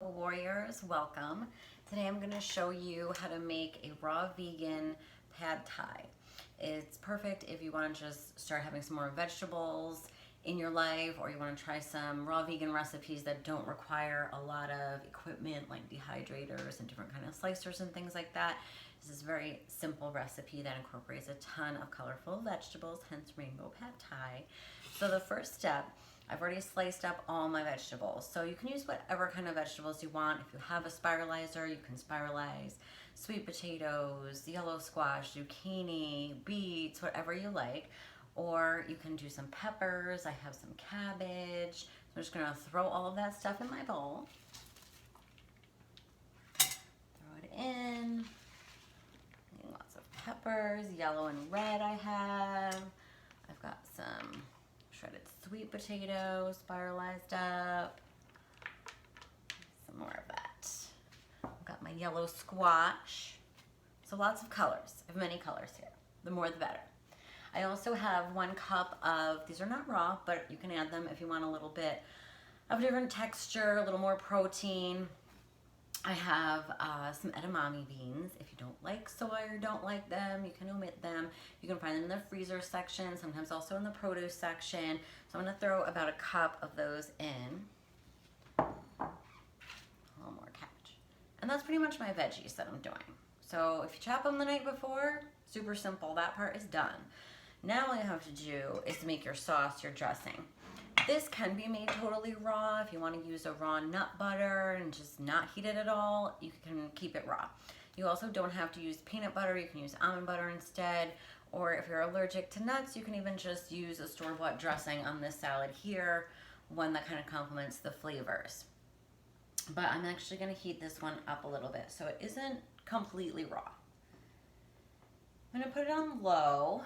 Warriors, welcome. Today I'm going to show you how to make a raw vegan pad thai. It's perfect if you want to just start having some more vegetables in your life, or you want to try some raw vegan recipes that don't require a lot of equipment like dehydrators and different kind of slicers and things like that. This is a very simple recipe that incorporates a ton of colorful vegetables, hence rainbow pad thai. So the first step, I've already sliced up all my vegetables. So you can use whatever kind of vegetables you want. If you have a spiralizer, you can spiralize sweet potatoes, yellow squash, zucchini, beets, whatever you like. Or you can do some peppers. I have some cabbage. So I'm just gonna throw all of that stuff in my bowl. Throw it in. Lots of peppers, yellow and red I have. I've got some shredded sweet potato, spiralized up. Some more of that. I've got my yellow squash. So lots of colors. I have many colors here. The more the better. I also have 1 cup of, these are not raw, but you can add them if you want a little bit of different texture, a little more protein. I have some edamame beans. If you don't like soy or don't like them, you can omit them. You can find them in the freezer section, sometimes also in the produce section. So I'm gonna throw about 1 cup of those in. A little more cabbage. And that's pretty much my veggies that I'm doing. So if you chop them the night before, super simple, that part is done. Now all you have to do is to make your sauce, your dressing. This can be made totally raw. If you want to use a raw nut butter and just not heat it at all, you can keep it raw. You also don't have to use peanut butter. You can use almond butter instead. Or if you're allergic to nuts, you can even just use a store-bought dressing on this salad here, one that kind of complements the flavors. But I'm actually going to heat this one up a little bit so it isn't completely raw. I'm going to put it on low.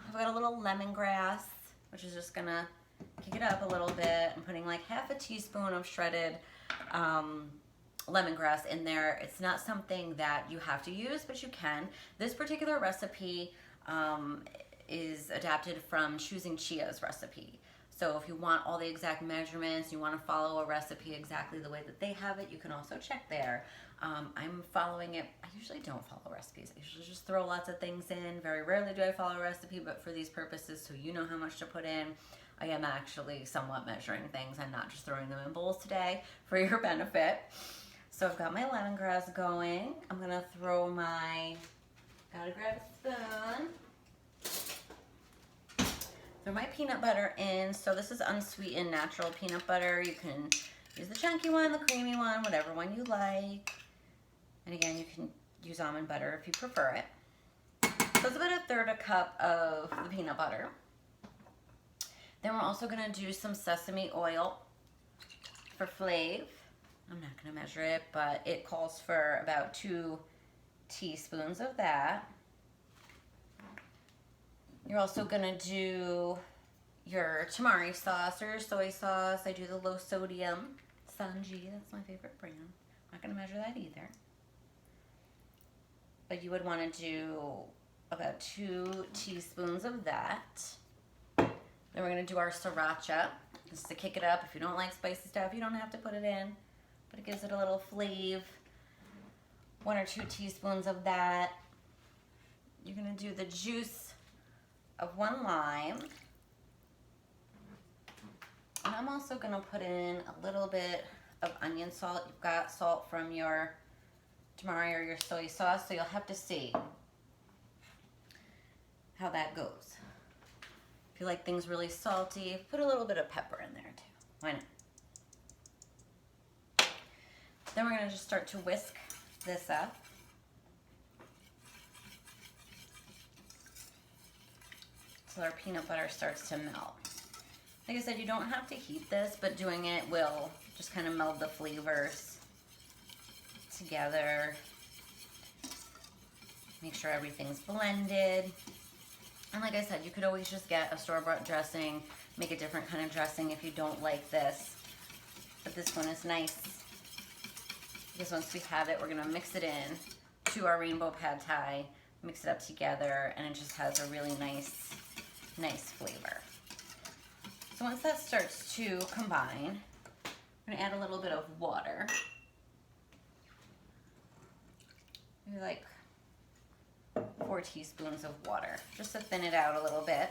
I've got a little lemongrass, which is just going to kick it up a little bit. I'm putting like half a teaspoon of shredded lemongrass in there. It's not something that you have to use, but you can. This particular recipe is adapted from Choosing Chia's recipe. So if you want all the exact measurements, you want to follow a recipe exactly the way that they have it, you can also check there. I'm following it. I usually don't follow recipes. I usually just throw lots of things in. Very rarely do I follow a recipe, but for these purposes, so you know how much to put in, I am actually somewhat measuring things. I'm not just throwing them in bowls today for your benefit. So I've got my lemongrass going. I'm gonna throw my, gotta grab a spoon. Throw my peanut butter in. So this is unsweetened natural peanut butter. You can use the chunky one, the creamy one, whatever one you like. And again, you can use almond butter if you prefer it. So it's about 1/3 cup of the peanut butter. Then we're also gonna do some sesame oil for flavor. I'm not gonna measure it, but it calls for about 2 teaspoons of that. You're also gonna do your tamari sauce or your soy sauce. I do the low sodium Sanji, that's my favorite brand. I'm not gonna measure that either. But you would wanna do about 2 teaspoons of that. Then we're gonna do our sriracha, just to kick it up. If you don't like spicy stuff, you don't have to put it in, but it gives it a little flavor. 1 or 2 teaspoons of that. You're gonna do the juice of 1 lime. And I'm also gonna put in a little bit of onion salt. You've got salt from your tamari or your soy sauce, so you'll have to see how that goes. If you like things really salty, put a little bit of pepper in there too. Why not? Then we're gonna just start to whisk this up. So our peanut butter starts to melt. Like I said, you don't have to heat this, but doing it will just kind of meld the flavors together. Make sure everything's blended. And like I said, you could always just get a store-bought dressing, make a different kind of dressing if you don't like this. But this one is nice, because once we have it, we're gonna mix it in to our rainbow pad thai, mix it up together, and it just has a really nice flavor. So once that starts to combine, I'm gonna add a little bit of water. teaspoons of water, just to thin it out a little bit.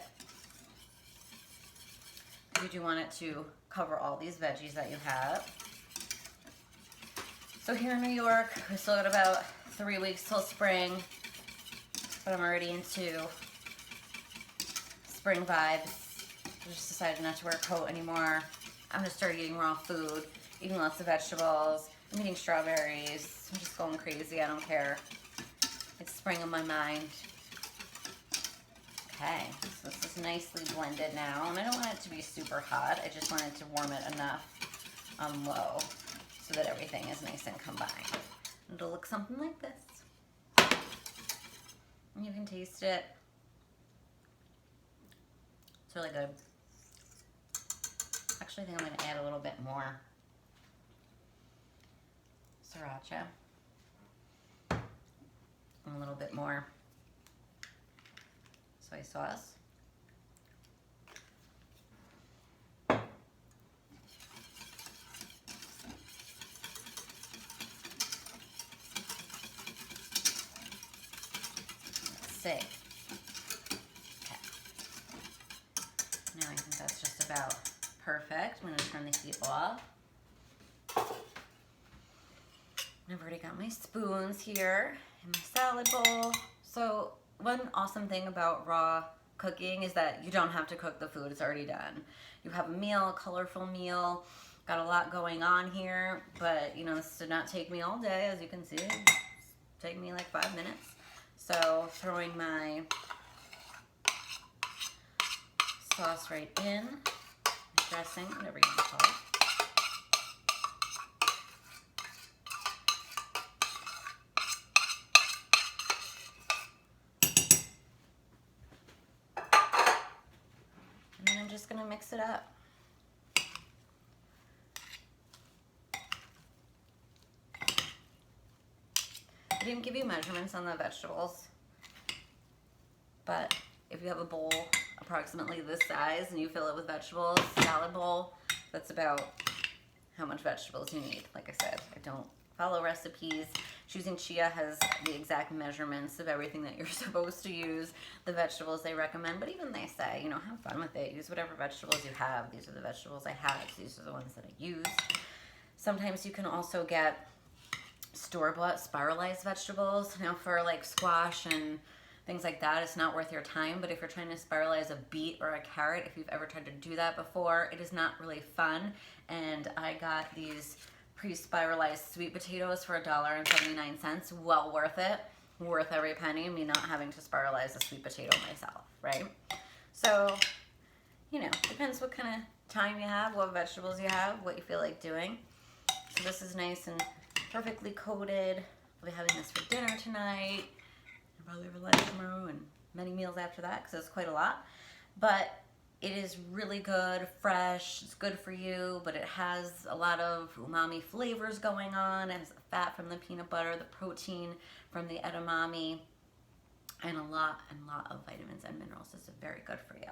You do want it to cover all these veggies that you have. So here in New York, we still got about 3 weeks till spring, but I'm already into spring vibes. I just decided not to wear a coat anymore. I'm gonna start eating raw food, eating lots of vegetables. I'm eating strawberries. I'm just going crazy, I don't care. It's spring on my mind. Okay, so this is nicely blended now, and I don't want it to be super hot. I just want it to warm it enough on low so that everything is nice and combined. It'll look something like this. You can taste it. It's really good. Actually, I think I'm going to add a little bit more sriracha and a little bit more soy sauce. Let's see. Okay. Now I think that's just about perfect. I'm going to turn the heat off. I've already got my spoons here in my salad bowl. So one awesome thing about raw cooking is that you don't have to cook the food, it's already done. You have a meal, a colorful meal, got a lot going on here, but you know, this did not take me all day, as you can see. It took me like 5 minutes. So throwing my sauce right in, dressing, whatever you want to call it. And then I'm just gonna mix it up. I didn't give you measurements on the vegetables, but if you have a bowl approximately this size and you fill it with vegetables, salad bowl, that's about how much vegetables you need. Like I said, I don't follow recipes. Choosing Chia has the exact measurements of everything that you're supposed to use, the vegetables they recommend, but even they say, you know, have fun with it. Use whatever vegetables you have. These are the vegetables I have. These are the ones that I use. Sometimes you can also get store-bought spiralized vegetables. Now for like squash and things like that, it's not worth your time, but if you're trying to spiralize a beet or a carrot, if you've ever tried to do that before, it is not really fun. And I got these pre-spiralized sweet potatoes for $1.79. Well worth it. Worth every penny, me not having to spiralize a sweet potato myself, right? So, you know, depends what kind of time you have, what vegetables you have, what you feel like doing. So this is nice and perfectly coated. I'll be having this for dinner tonight, and probably for lunch tomorrow, and many meals after that, because it's quite a lot. But it is really good, fresh, it's good for you, but it has a lot of umami flavors going on. It has the fat from the peanut butter, the protein from the edamame, and a lot of vitamins and minerals. It's very good for you.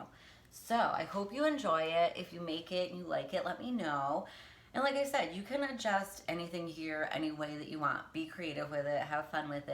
So I hope you enjoy it. If you make it and you like it, let me know. And like I said, you can adjust anything here any way that you want. Be creative with it, have fun with it.